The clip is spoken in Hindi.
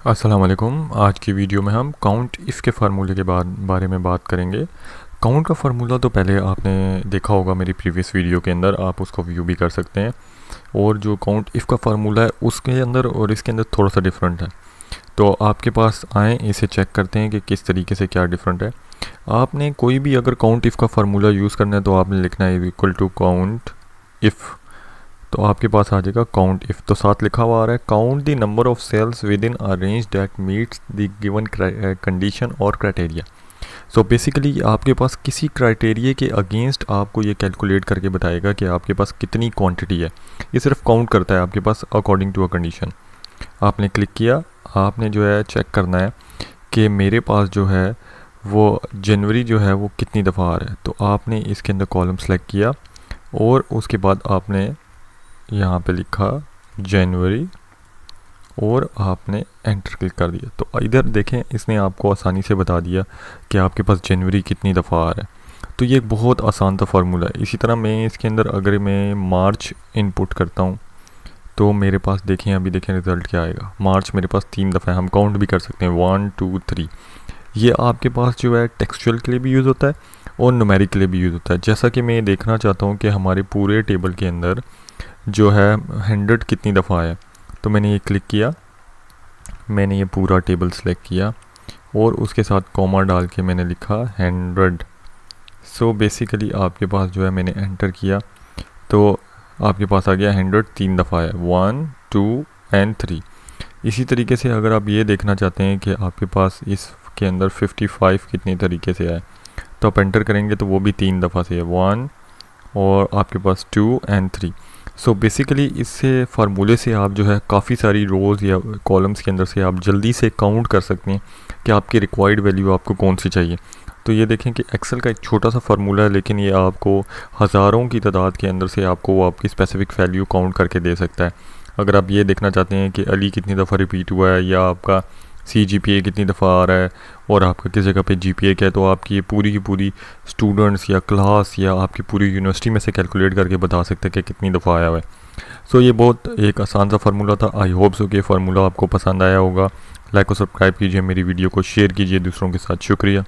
अस्सलाम वालेकुम। आज की वीडियो में हम काउंट इफ़ के फार्मूले के बारे में बात करेंगे। काउंट का फार्मूला तो पहले आपने देखा होगा मेरी प्रीवियस वीडियो के अंदर, आप उसको व्यू भी कर सकते हैं। और जो काउंट इफ़ का फार्मूला है उसके अंदर और इसके अंदर थोड़ा सा डिफरेंट है। तो आपके पास आएँ, इसे चेक करते हैं कि किस तरीके से क्या डिफरेंट है। आपने कोई भी अगर काउंट इफ़ का फार्मूला यूज़ करना है तो आपने लिखना है इक्वल टू काउंट इफ़। तो आपके पास आ जाएगा काउंट इफ़, तो साथ लिखा हुआ आ रहा है count the number of cells within a range that meets the given condition और क्राइटेरिया। सो बेसिकली आपके पास किसी क्राइटेरिया के अगेंस्ट आपको ये कैलकुलेट करके बताएगा कि आपके पास कितनी क्वांटिटी है। ये सिर्फ काउंट करता है आपके पास अकॉर्डिंग टू अ कंडीशन। आपने क्लिक किया, आपने जो है चेक करना है कि मेरे पास जो है वो जनवरी जो है वो कितनी दफ़ा आ रहा है। तो आपने इसके अंदर कॉलम सेलेक्ट किया और उसके बाद आपने यहाँ पे लिखा जनवरी और आपने एंटर क्लिक कर दिया। तो इधर देखें, इसने आपको आसानी से बता दिया कि आपके पास जनवरी कितनी दफ़ा आ रहा है। तो ये एक बहुत आसान सा फार्मूला है। इसी तरह मैं इसके अंदर अगर मैं मार्च इनपुट करता हूँ तो मेरे पास देखें, अभी देखें रिज़ल्ट क्या आएगा। मार्च मेरे पास 3 दफ़ा है, हम काउंट भी कर सकते हैं 1 2 3। ये आपके पास जो है टेक्सचुअल के लिए भी यूज़ होता है और न्यूमेरिक के लिए भी यूज़ होता है। जैसा कि मैं देखना चाहता हूँ कि हमारे पूरे टेबल के अंदर जो है 100 कितनी दफ़ा आया। तो मैंने ये क्लिक किया, मैंने ये पूरा टेबल सेलेक्ट किया और उसके साथ कॉमा डाल के मैंने लिखा 100। सो बेसिकली आपके पास जो है मैंने एंटर किया तो आपके पास आ गया 100 3 दफ़ा है, 1 2 एंड 3। इसी तरीके से अगर आप ये देखना चाहते हैं कि आपके पास इसके अंदर 55 कितनी तरीके से आए तो आप एंटर करेंगे तो वो भी 3 दफ़ा से है, 1 और आपके पास 2 एंड 3। सो बेसिकली इससे फार्मूले से आप जो है काफ़ी सारी रोज़ या कॉलम्स के अंदर से आप जल्दी से काउंट कर सकते हैं कि आपकी रिक्वायर्ड वैल्यू आपको कौन सी चाहिए। तो ये देखें कि एक्सेल का एक छोटा सा फार्मूला है, लेकिन ये आपको हज़ारों की तादाद के अंदर से आपको वो आपकी स्पेसिफिक वैल्यू काउंट करके दे सकता है। अगर आप ये देखना चाहते हैं कि अली कितनी दफ़ा रिपीट हुआ है या आपका CGPA कितनी दफ़ा आ रहा है और आपका किस जगह पे GPA क्या है, तो आपकी ये पूरी की पूरी स्टूडेंट्स या क्लास या आपकी पूरी यूनिवर्सिटी में से कैलकुलेट करके बता सकते हैं कि कितनी दफ़ा आया हुआ है। सो ये बहुत एक आसान सा फार्मूला था। आई होप सो कि ये फार्मूला आपको पसंद आया होगा। लाइक और सब्सक्राइब कीजिए, मेरी वीडियो को शेयर कीजिए दूसरों के साथ। शुक्रिया।